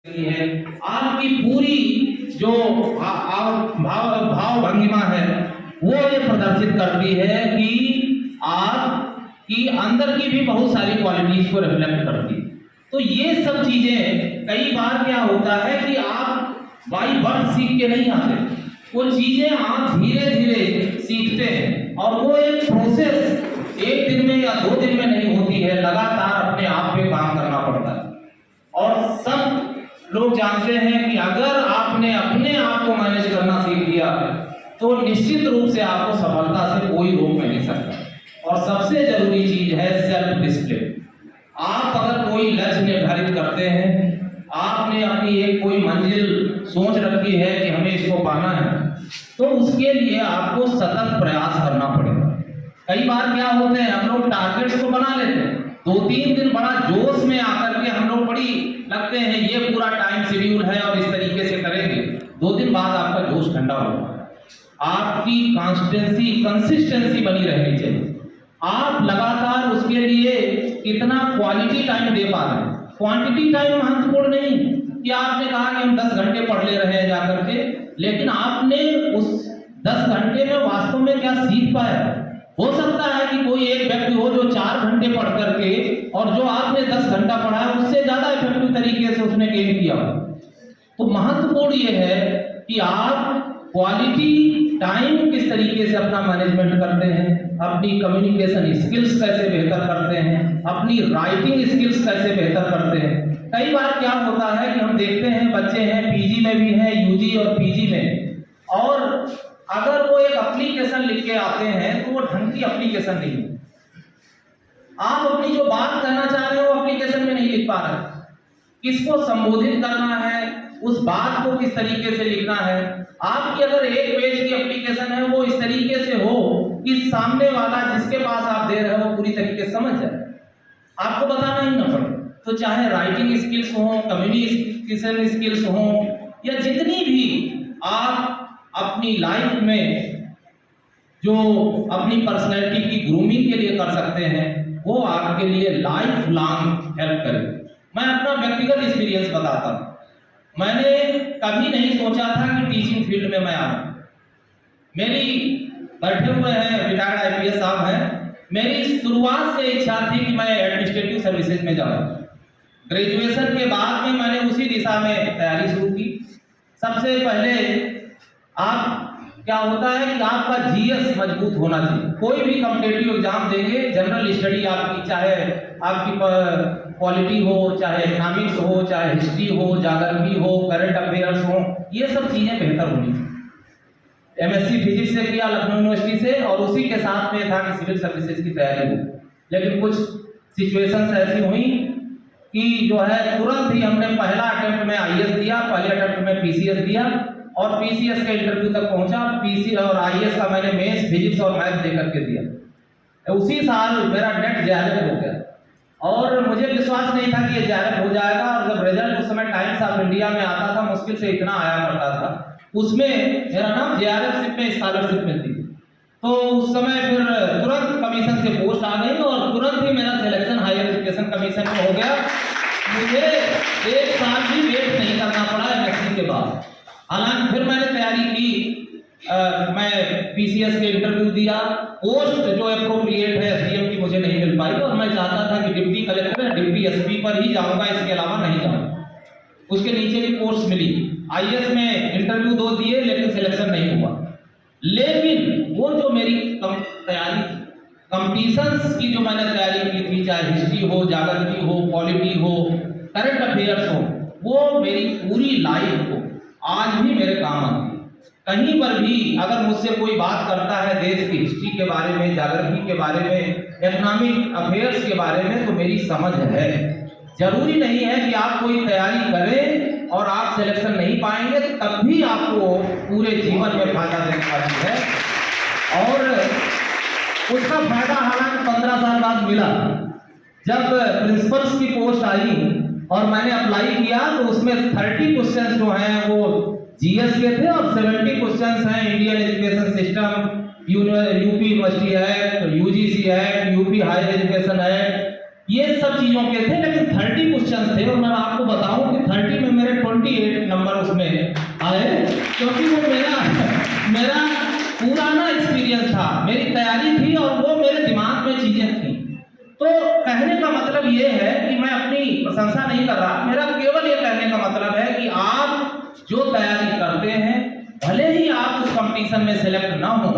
है। आपकी पूरी जो भाव भंगिमा है वो ये प्रदर्शित करती है कि आपकी अंदर की भी बहुत सारी क्वालिटीज को रिफ्लेक्ट करती है। तो ये सब चीजें कई बार क्या होता है कि आप बाई बर्थ सीख के नहीं आते, वो चीजें आप धीरे धीरे सीखते हैं और वो एक प्रोसेस एक दिन में या 2 दिन में नहीं होती है, लगातार अपने आप पे काम करना पड़ता है। और सब लोग जानते हैं कि अगर आपने अपने आप को मैनेज करना सीख लिया तो निश्चित रूप से आपको सफलता से कोई रोक नहीं सकता। और सबसे जरूरी चीज है सेल्फ डिसिप्लिन। आप अगर कोई लक्ष्य निर्धारित करते हैं, आपने अपनी एक कोई मंजिल सोच रखी है कि हमें इसको पाना है, तो उसके लिए आपको सतत प्रयास करना पड़ेगा। कई बार क्या होते हैं, हम लोग टारगेट्स तो बना लेते हैं, 2-3 दिन बड़ा जोश में आकर के हम लोग बड़ी लगते हैं ये पूरा टाइम शेड्यूल है और इस तरीके से करेंगे। 2 दिन बाद आपका जोश ठंडा होगा। आपकी कंसिस्टेंसी बनी रहनी चाहिए। आप लगातार उसके लिए कितना क्वालिटी टाइम दे पा रहे हैं। क्वांटिटी टाइम महत्वपूर्ण नहीं कि आपने कहा कि हम 10 घंटे पढ़ ले रहे हैं जाकर के, लेकिन आपने उस 10 घंटे में वास्तव में क्या सीख पाया। हो सकता है कि कोई एक व्यक्ति हो जो 4 घंटे पढ़ करके और जो आपने 10 घंटा पढ़ा है उससे ज्यादा इफेक्टिव तरीके से उसने गेन किया हो। तो महत्वपूर्ण ये है कि आप क्वालिटी टाइम किस तरीके से अपना मैनेजमेंट करते हैं, अपनी कम्युनिकेशन स्किल्स कैसे बेहतर करते हैं, अपनी राइटिंग स्किल्स कैसे बेहतर करते हैं। कई बार क्या होता है कि हम देखते हैं बच्चे हैं, पीजी में भी हैं, यूजी और पीजी में, और अगर वो एक एप्लीकेशन लिख के आते हैं तो वो ढंग की एप्लीकेशन नहीं है। आप अपनी जो बात कहना चाह रहे हो एप्लीकेशन में नहीं लिख पा रहे, किसको संबोधित करना है, उस बात को किस तरीके से लिखना है। आपकी अगर एक पेज की एप्लीकेशन है वो इस तरीके से हो कि सामने वाला जिसके पास आप दे रहे हो पूरी तरीके से समझ जाए, आपको बताना ही ना पड़े। तो चाहे राइटिंग स्किल्स हो, कम्युनिकेशन स्किल्स हो, या जितनी भी आप अपनी लाइफ में जो अपनी पर्सनैलिटी की ग्रूमिंग के लिए कर सकते हैं वो आपके लिए लाइफ लॉन्ग हेल्प करे। मैं अपना व्यक्तिगत एक्सपीरियंस बताता हूँ। मैंने कभी नहीं सोचा था कि टीचिंग फील्ड में मैं आऊँ। मेरी बैठे हुए हैं रिटायर्ड आईपीएस साहब हैं, मेरी शुरुआत से इच्छा थी कि मैं एडमिनिस्ट्रेटिव सर्विसेज में जाऊँ। ग्रेजुएशन के बाद में मैंने उसी दिशा में तैयारी शुरू की। सबसे पहले आप क्या होता है कि आपका जीएस मजबूत होना चाहिए। कोई भी कॉम्पिटिटिव एग्जाम देंगे, जनरल स्टडी आपकी, चाहे आपकी पॉलिटी हो, चाहे इकोनॉमिक्स हो, चाहे हिस्ट्री हो, ज्योग्राफी हो, करंट अफेयर्स हो, ये सब चीजें बेहतर होनी चाहिए। एमएससी फिजिक्स से किया लखनऊ यूनिवर्सिटी से, और उसी के साथ में था कि सिविल सर्विसेज की तैयारी हो। लेकिन कुछ सिचुएशंस ऐसी हुई कि जो है तुरंत ही हमने पहला अटेम्प्ट में आईएएस दिया, पहले अटेम्प्ट में पीसीएस दिया और पीसीएस के इंटरव्यू तक पहुंचा। पीसी और आईएएस का मैंने मेंस फिजिक्स और मैथ दे करके दिया। उसी साल मेरा नेट जेआरएफ हो गया और मुझे विश्वास नहीं था कि ये जेआरएफ हो जाएगा। और जब रिजल्ट उस समय टाइम्स ऑफ इंडिया में आता था, मुश्किल से इतना आया करता था, उसमें मेरा नाम जेआरएफ में स्कॉलरशिप मिलती थी। तो उस समय फिर तुरंत कमीशन से पोस्ट आ गई और तुरंत ही मेरा सिलेक्शन हायर एजुकेशन कमीशन में हो गया। मुझे 1 साल भी वेट नहीं करना पड़ा एमएससी के बाद। हालांकि फिर मैंने तैयारी की, मैं पीसीएस के इंटरव्यू दिया। पोस्ट जो अप्रोप्रिएट है एसडीएम की मुझे नहीं मिल पाई और मैं चाहता था कि डिप्टी कलेक्टर, डिप्टी एसपी पर ही जाऊंगा, इसके अलावा नहीं जाऊंगा। उसके नीचे भी पोस्ट मिली। आईएएस में इंटरव्यू 2 दिए लेकिन सिलेक्शन नहीं हुआ। लेकिन वो जो मेरी तैयारी कॉम्पिटिशन्स की जो मैंने तैयारी की थी, चाहे हिस्ट्री हो, ज्योग्राफी हो, पॉलिटी हो, करंट अफेयर्स हो, वो मेरी पूरी लाइफ को आज भी मेरे काम आती है। कहीं पर भी अगर मुझसे कोई बात करता है देश की हिस्ट्री के बारे में, ज्योग्राफी के बारे में, इकोनॉमिक अफेयर्स के बारे में, तो मेरी समझ है। जरूरी नहीं है कि आप कोई तैयारी करें और आप सिलेक्शन नहीं पाएंगे, तब भी आपको पूरे जीवन में फायदा देने वाली है। और उसका फायदा हालांकि 15 साल बाद मिला। जब प्रिंसिपल्स की पोस्ट आई और मैंने अप्लाई किया तो उसमें 30 क्वेश्चंस जो हैं वो जीएस के थे और 70 क्वेश्चंस हैं Indian education system, UP university act, UGC act, UP higher education act, ये सब चीजों के थे। लेकिन 30 क्वेश्चंस थे और मैं आपको बताऊं कि 30 में मेरे 28 नंबर उसमें आए, क्योंकि वो मेरा पुराना एक्सपीरियंस था, मेरी तैयारी थी और वो मेरे दिमाग में चीजें थी। तो कहने का मतलब ये है कि मैं अपनी प्रशंसा नहीं कर रहा, मेरा केवल ये कहने का मतलब है कि आप जो तैयारी करते हैं, भले ही आप उस कंपटीशन में सेलेक्ट ना हो,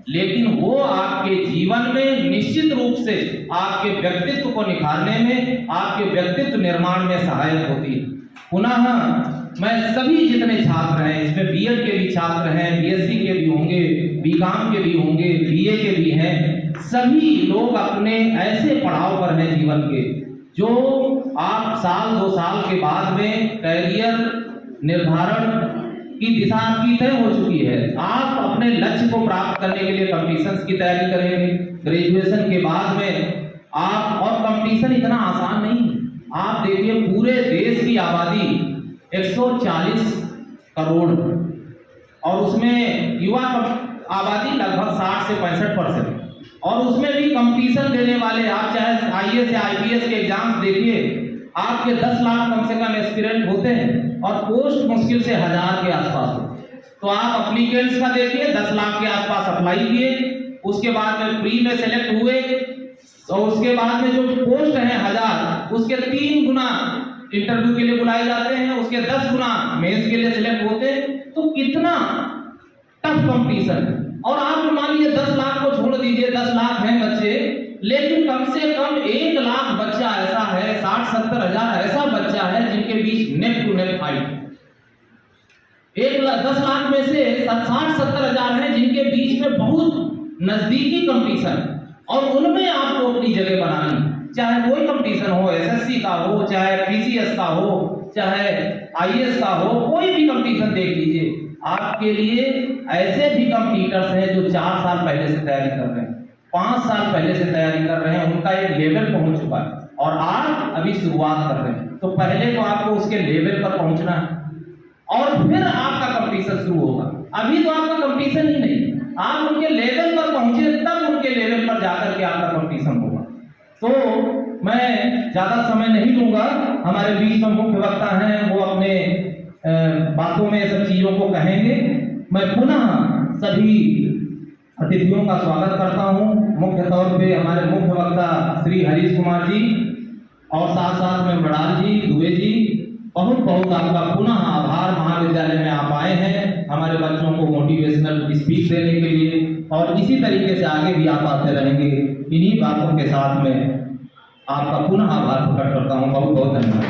लेकिन वो आपके जीवन में निश्चित रूप से आपके व्यक्तित्व को निखारने में, आपके व्यक्तित्व निर्माण में सहायक होती है। पुनः मैं सभी जितने छात्र हैं, इसमें बीएड के भी छात्र हैं, बीएससी के भी होंगे, बीकॉम के भी होंगे, बीए के भी हैं, सभी लोग अपने ऐसे पड़ाव पर हैं जीवन के, जो आप साल 2 साल के बाद में कैरियर निर्धारण की दिशा आपकी तय हो चुकी है। आप अपने लक्ष्य को प्राप्त करने के लिए कंपटीशंस की तैयारी करेंगे। ग्रेजुएशन के बाद में आप, और कंपटीशन इतना आसान नहीं है। आप देखिए पूरे देश की आबादी 140 करोड़ और उसमें युवा आबादी लगभग 60 से 65%, और उसमें भी कंपटीशन देने वाले आप चाहे आईएएस या आईपीएस के एग्जाम्स देखिए, आपके 10 लाख कम से कम एस्पिरेंट होते हैं और पोस्ट मुश्किल से 1000 के आसपास हो। तो आप एप्लीकेंट्स का देखिए, 10 लाख के आसपास अप्लाई किए, उसके बाद में प्री में सेलेक्ट हुए, और उसके बाद में जो पोस्ट हैं 1000, उसके 3 गुना इंटरव्यू के लिए बुलाए जाते हैं, उसके 10 गुना मेंस के लिए सिलेक्ट होते हैं। तो कितना टफ कंपटीशन है। और आप मान लीजिए 10 लाख को छोड़ दीजिए, 10 लाख हैं बच्चे, लेकिन कम से कम 1 लाख बच्चा ऐसा है, 60-70 हजार ऐसा बच्चा है जिनके बीच neck to neck fight. 10 lakh में से 60-70 हजार हैं जिनके बीच में बहुत नजदीकी कंपटीशन, और उनमें आपको अपनी जगह बनानी, चाहे कोई कंपटीशन हो, एसएससी का हो, चाहे पीसीएस का हो, चाहे आईएएस का हो, कोई भी कंपटीशन देख लीजिए। आपके लिए ऐसे भी कंपटीटर्स हैं जो 4 साल पहले से तैयारी कर रहे हैं, 5 साल पहले से तैयारी कर रहे हैं, उनका एक लेवल पहुंच चुका है, और आप अभी शुरुआत कर रहे हैं। तो पहले तो आपको उसके लेवल पर पहुंचना है, और फिर आपका कंपटीशन शुरू होगा। अभी तो आपका कंपटीशन ही नहीं, आप उनके लेवल पर पहुंचे, तब उनके लेवल पर जाकर के आपका कंपटीशन होगा। तो मैं ज्यादा समय नहीं लूंगा, हमारे बीच में मुख्य वक्ता हैं, वो अपने बातों में सब चीजों को कहेंगे। मैं पुनः सभी अतिथियों का स्वागत करता हूं, मुख्य तौर पे हमारे मुख्य वक्ता श्री हरीश कुमार जी, और साथ साथ में बड़ाल जी, दुबे जी, बहुत बहुत आपका पुनः आभार। महाविद्यालय में आप आए हैं हमारे बच्चों को मोटिवेशनल स्पीच देने के लिए, और इसी तरीके से आगे भी आप आते रहेंगे। इन्हीं बातों के साथ में आपका पुनः आभार प्रकट करता हूँ। बहुत बहुत धन्यवाद।